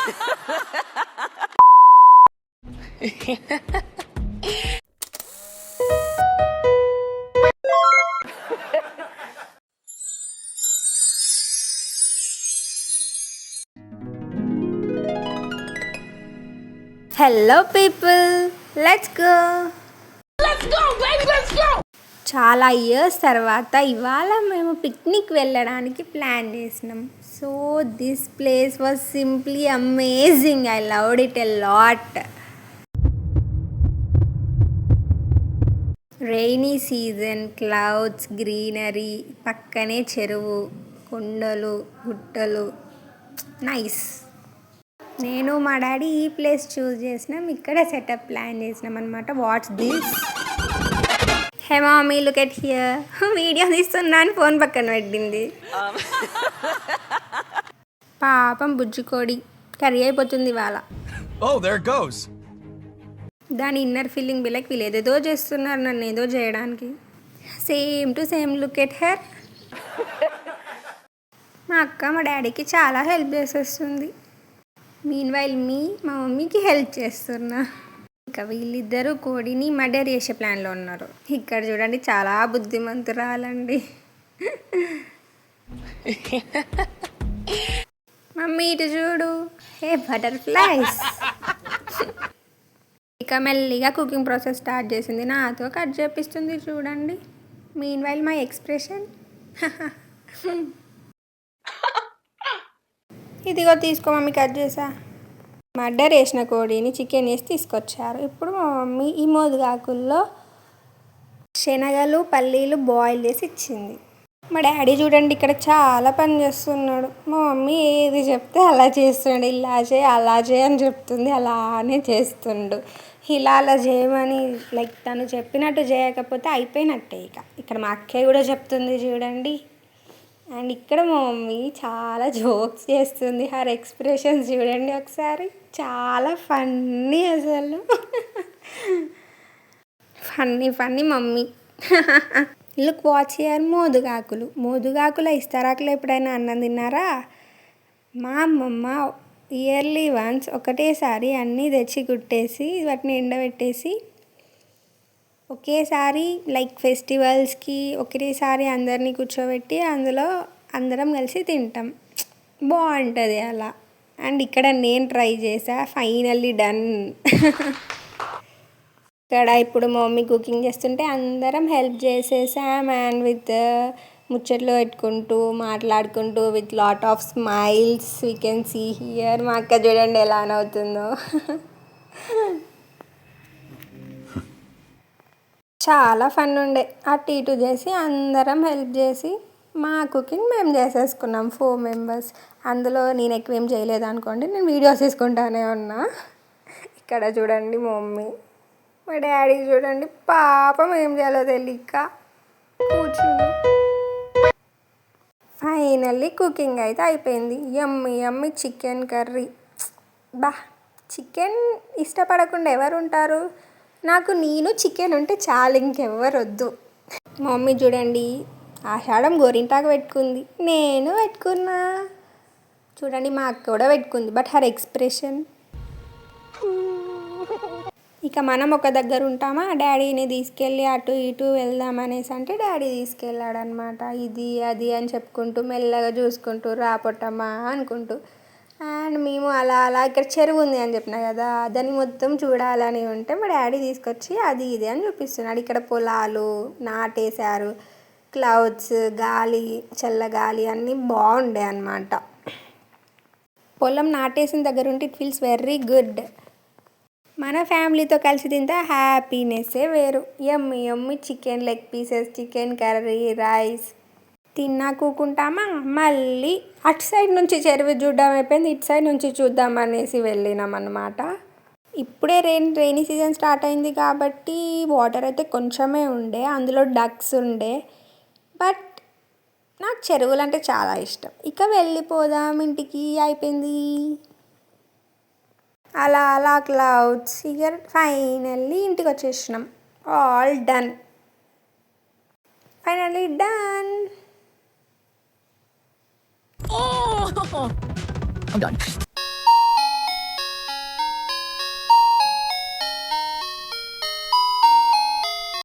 Hello people, let's go baby, let's go. చాలా years తర్వాత ఇవాళ మేము పిక్నిక్ వెళ్ళడానికి ప్లాన్ చేసినాం. So this place was simply amazing. I loved it a lot. Rainy season, clouds, greenery, పక్కనే చెరువు, కొండలు, గుట్టలు, నైస్. నేను మా డాడీ ఈ ప్లేస్ చూస్ చేసినాం. ఇక్కడ సెటప్ ప్లాన్ చేసినాం అనమాట. What's this? Hey mummy, look at here. Video తీస్తున్నాను, ఫోన్ పక్కన పెట్టింది. పాపం బుజ్జికోడి కర్రీ అయిపోతుంది ఇవాళ. దాని ఇన్నర్ ఫీలింగ్ బి లైక్ వీళ్ళు ఏదేదో చేస్తున్నారు నన్ను ఏదో చేయడానికి. Same to same, look at her. మా అక్క మా డాడీకి చాలా హెల్ప్ చేసేస్తుంది. మీన్వైల్ మా మమ్మీకి హెల్ప్ చేస్తున్నా. ఇంకా వీళ్ళిద్దరూ కోడిని మర్డర్ చేసే ప్లాన్లో ఉన్నారు. ఇక్కడ చూడండి, చాలా బుద్ధిమంతురాలండి. మమ్మీ ఇటు చూడు, హే బటర్ఫ్లైస్. ఇక మెల్లిగా కుకింగ్ ప్రాసెస్ స్టార్ట్ చేసింది. నాతో కట్ చేపిస్తుంది చూడండి. Meanwhile my expression. ఇదిగో తీసుకో మమ్మీ, కట్ చేసా. మర్డర్ వేసిన కోడిని చికెన్ వేసి తీసుకొచ్చారు. ఇప్పుడు మా మమ్మీ ఈ మోదుగాకుల్లో శనగలు, పల్లీలు బాయిల్ చేసి ఇచ్చింది. మా డాడీ చూడండి ఇక్కడ చాలా పని చేస్తున్నాడు. మా మమ్మీ ఏది చెప్తే అలా చేస్తున్నాడు. ఇలా చేయి అలా చేయి అని చెప్తుంది, అలానే చేస్తుండు. ఇలా అలా చేయమని లైక్ తను చెప్పినట్టు చేయకపోతే అయిపోయినట్టే. ఇక్కడ మా అక్కయ్య కూడా చెప్తుంది చూడండి. అండ్ ఇక్కడ మా మమ్మీ చాలా జోక్స్ చేస్తుంది. హర్ ఎక్స్ప్రెషన్స్ చూడండి ఒకసారి, చాలా ఫన్నీ అసలు. Funny mummy. Look watch here. మోదుగాకుల ఇస్తరాకులు ఎప్పుడైనా అన్నం తిన్నారా? మా అమ్మమ్మ ఇయర్లీ వన్స్ ఒకటేసారి అన్నీ తెచ్చి కుట్టేసి వాటిని ఎండబెట్టేసి ఒకేసారి లైక్ ఫెస్టివల్స్కి ఒకేసారి అందరినీ కూర్చోబెట్టి అందులో అందరం కలిసి తింటాం. బాగుంటుంది అలా. అండ్ ఇక్కడ నేను ట్రై చేసా, ఫైనల్లీ డన్. ఇక్కడ ఇప్పుడు మా మమ్మీ కుకింగ్ చేస్తుంటే అందరం హెల్ప్ చేసేసాం. అండ్ విత్ ముచ్చట్లు పెట్టుకుంటూ మాట్లాడుకుంటూ with lot of smiles we can see here. మా అక్క చూడండి ఎలా అవుతుందో. చాలా ఫన్ ఉండే. అటు ఇటు చేసి అందరం హెల్ప్ చేసి మా కుకింగ్ మేము చేసేసుకున్నాం 4 మెంబర్స్. అందులో నేను ఎక్కువ ఏం చేయలేదు అనుకోండి, నేను వీడియోస్ తీసుకుంటానే ఉన్నా. ఇక్కడ చూడండి మా మమ్మీ, మా డాడీ చూడండి పాపం ఏం చేయాలో తెలియక కూర్చుని. ఫైనల్లీ కుకింగ్ అయితే అయిపోయింది. యమ్మీ చికెన్ కర్రీ. చికెన్ ఇష్టపడకుండా ఎవరు ఉంటారు? నేను చికెన్ ఉంటే చాలు, ఇంకెవ్వరు వద్దు. మా మమ్మీ చూడండి ఆషాఢం గోరింటాకు పెట్టుకుంది, నేను పెట్టుకున్నా. చూడండి మా అక్క కూడా పెట్టుకుంది. But her expression. ఇక మనం ఒక దగ్గర ఉంటామా, డాడీని తీసుకెళ్ళి అటు ఇటు వెళ్దాం అనేసి అంటే డాడీ తీసుకెళ్ళాడు అనమాట. ఇది అది అని చెప్పుకుంటూ మెల్లగా చూసుకుంటూ రాపొట్టమ్మా అనుకుంటూ. అండ్ మేము అలా ఇక్కడ చెరువు ఉంది అని చెప్పినా కదా, దాన్ని మొత్తం చూడాలని ఉంటే మా డాడీ తీసుకొచ్చి అది ఇది అని చూపిస్తున్నాడు. ఇక్కడ పొలాలు నాటేశారు, క్లౌడ్స్, గాలి, చల్లగాలి అన్నీ బాగుండే అన్నమాట. పొలం నాటేసిన దగ్గర ఉంటే ఇట్ ఫీల్స్ వెరీ గుడ్. మన ఫ్యామిలీతో కలిసి తింటే హ్యాపీనెస్సే వేరు. యమ్మీ chicken leg pieces, chicken curry, rice తిన్నా కూకుంటామా. మళ్ళీ అటు సైడ్ నుంచి చెరువు చూడడం అయిపోయింది, ఇటు సైడ్ నుంచి చూద్దాం అనేసి వెళ్ళినాం అన్నమాట. ఇప్పుడే రైనీ సీజన్ స్టార్ట్ అయింది కాబట్టి వాటర్ అయితే కొంచెమే ఉండే, అందులో డక్స్ ఉండే. బట్ నాకు చెరువులు అంటే చాలా ఇష్టం. ఇక వెళ్ళిపోదాం ఇంటికి, అయిపోయింది. అలా క్లౌడ్స్. ఇక ఫైనల్లీ ఇంటికి వచ్చేసినాం. All done. Finally done. I'm done.